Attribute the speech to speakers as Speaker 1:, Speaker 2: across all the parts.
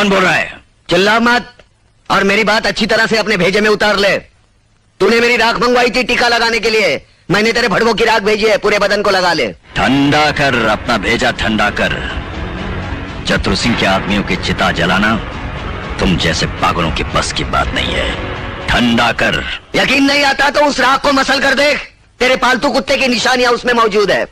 Speaker 1: कौन बोल रहा है?
Speaker 2: चिल्ला मत और मेरी बात अच्छी तरह से अपने भेजे में उतार ले। तूने मेरी राख मंगवाई थी टीका लगाने के लिए, मैंने तेरे भड़वों की राख भेजी है, पूरे बदन को लगा ले।
Speaker 1: ठंडा कर अपना भेजा, ठंडा कर। चतुर सिंह के आदमियों की चिता जलाना तुम जैसे पागलों के बस की बात नहीं है। ठंडा कर।
Speaker 2: यकीन नहीं आता तो उस राख को मसल कर देख, तेरे पालतू कुत्ते की निशानियां उसमें मौजूद है।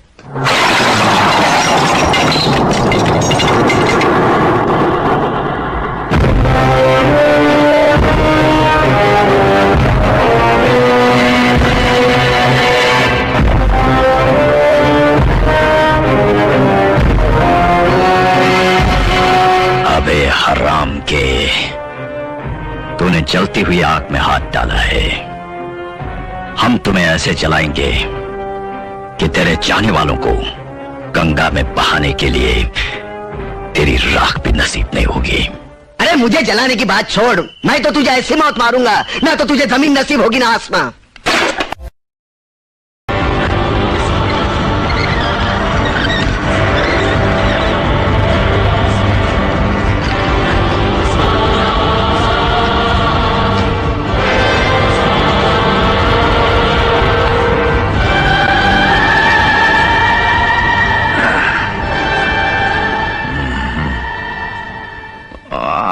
Speaker 1: अबे हराम के, तूने जलती हुई आग में हाथ डाला है। हम तुम्हें ऐसे जलाएंगे कि तेरे चाहने वालों को गंगा में बहाने के लिए तेरी राख भी नसीब नहीं होगी।
Speaker 2: अरे मुझे जलाने की बात छोड़, मैं तो तुझे ऐसी मौत मारूंगा ना तो तुझे जमीन नसीब होगी ना आसमां।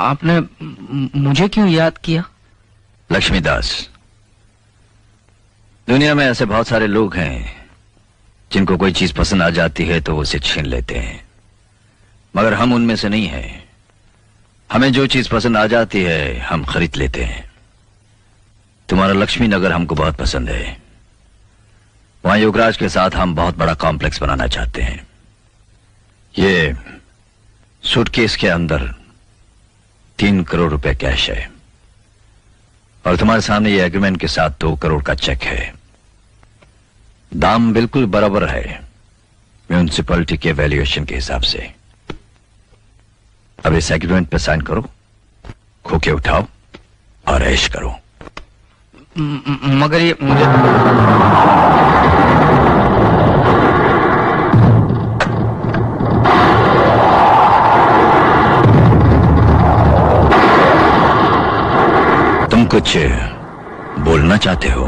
Speaker 3: आपने मुझे क्यों याद किया?
Speaker 1: लक्ष्मीदास, दुनिया में ऐसे बहुत सारे लोग हैं जिनको कोई चीज पसंद आ जाती है तो वो उसे छीन लेते हैं, मगर हम उनमें से नहीं हैं। हमें जो चीज पसंद आ जाती है हम खरीद लेते हैं। तुम्हारा लक्ष्मी नगर हमको बहुत पसंद है। वहां योगराज के साथ हम बहुत बड़ा कॉम्प्लेक्स बनाना चाहते हैं। ये सूटकेस के अंदर 3 करोड़ रुपए कैश है और तुम्हारे सामने ये एग्रीमेंट के साथ 2 करोड़ का चेक है। दाम बिल्कुल बराबर है म्यूनिसिपैलिटी के वैल्यूएशन के हिसाब से। अब इस एग्रीमेंट पे साइन करो, खोके उठाओ और ऐश करो।
Speaker 3: मगर ये मुझे
Speaker 1: कुछ बोलना चाहते हो?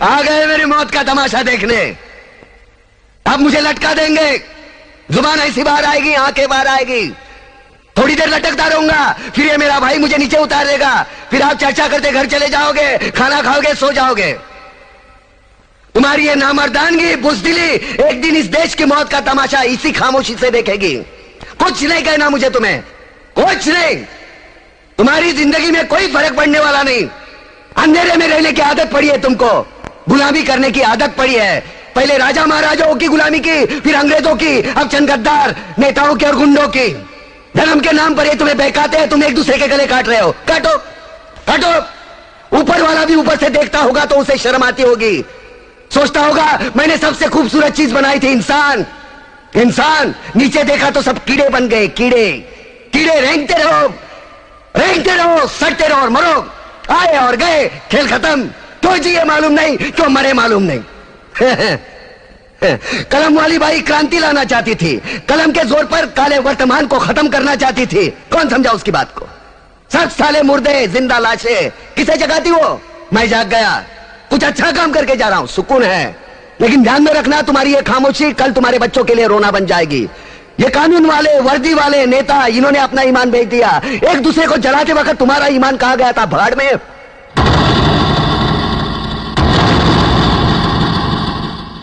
Speaker 2: आ गए मेरी मौत का तमाशा देखने। अब मुझे लटका देंगे, जुबान ऐसी बाहर आएगी, आंखें बाहर आएगी। थोड़ी देर लटकता रहूंगा, फिर ये मेरा भाई मुझे नीचे उतार देगा। फिर आप चर्चा करते घर चले जाओगे, खाना खाओगे, सो जाओगे। तुम्हारी ये नामर्दानगी, बुज़दिली एक दिन इस देश की मौत का तमाशा इसी खामोशी से देखेगी। कुछ नहीं कहना मुझे तुम्हें, कुछ नहीं। तुम्हारी जिंदगी में कोई फर्क पड़ने वाला नहीं। अंधेरे में रहने की आदत पड़ी है तुमको, गुलामी करने की आदत पड़ी है। पहले राजा महाराजाओं की गुलामी की, फिर अंग्रेजों की, अब चंद गद्दार नेताओं की और गुंडों की। धर्म के नाम पर ये तुम्हें बहकाते हैं, तुम एक दूसरे के गले काट रहे हो। काटो काटो। ऊपर वाला भी ऊपर से देखता होगा तो उसे शर्म आती होगी, सोचता होगा मैंने सबसे खूबसूरत चीज बनाई थी, इंसान। इंसान नीचे देखा तो सब कीड़े बन गए, कीड़े। कीड़े रेंगते रहो, सड़ते रहो और मरो। आए और गए, खेल खत्म। क्यों जिए मालूम नहीं, क्यों मरे मालूम नहीं। कलम वाली बाई क्रांति लाना चाहती थी, कलम के जोर पर काले वर्तमान को खत्म करना चाहती थी। कौन समझा उसकी बात को? सब साले मुर्दे, जिंदा लाशें किसे जगाती वो? मैं जाग गया, कुछ अच्छा काम करके जा रहा हूं, सुकून है। लेकिन ध्यान में रखना, तुम्हारी ये खामोशी कल तुम्हारे बच्चों के लिए रोना बन जाएगी। ये कानून वाले, वर्दी वाले नेता, इन्होंने अपना ईमान बेच दिया। एक दूसरे को जलाते वक्त तुम्हारा ईमान कहां गया था? भाड़ में।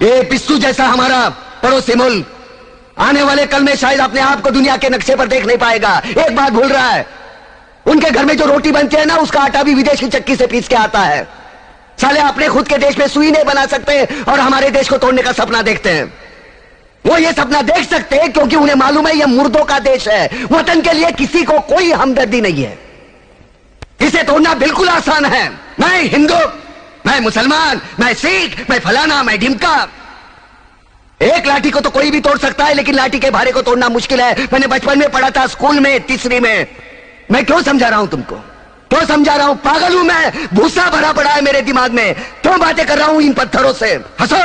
Speaker 2: ये पिस्सू जैसा हमारा पड़ोसी मुल्क आने वाले कल में शायद अपने आप को दुनिया के नक्शे पर देख नहीं पाएगा। एक बात भूल रहा है, उनके घर में जो रोटी बनती है ना, उसका आटा भी विदेशी चक्की से पीस के आता है। साले अपने खुद के देश में सुई नहीं बना सकते और हमारे देश को तोड़ने का सपना देखते हैं। वो ये सपना देख सकते हैं क्योंकि उन्हें मालूम है ये मुर्दों का देश है। वतन के लिए किसी को कोई हमदर्दी नहीं है। इसे तोड़ना बिल्कुल आसान है। मैं हिंदू, मैं मुसलमान, मैं सिख, मैं फलाना, मैं ढिमका। एक लाठी को तो कोई भी तोड़ सकता है, लेकिन लाठी के भारे को तोड़ना मुश्किल है। मैंने बचपन में पढ़ा था, स्कूल में, तीसरी में। मैं क्यों समझा रहा हूं तुमको? क्यों समझा रहा हूं? पागल हूं मैं? भूसा भरा पड़ा है मेरे दिमाग में। क्यों बातें कर रहा हूं इन पत्थरों से? हंसो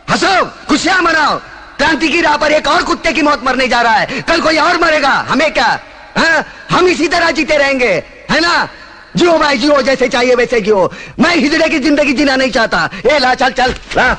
Speaker 2: हंसो, खुशियां मनाओ। क्रांति की राह पर एक और कुत्ते की मौत मरने जा रहा है, कल कोई और मरेगा। हमें क्या? हम इसी तरह जीते रहेंगे, है ना? जियो भाई जियो, जैसे चाहिए वैसे जियो। मैं हिजड़े की जिंदगी जीना नहीं चाहता। ए ला, चल चल ला।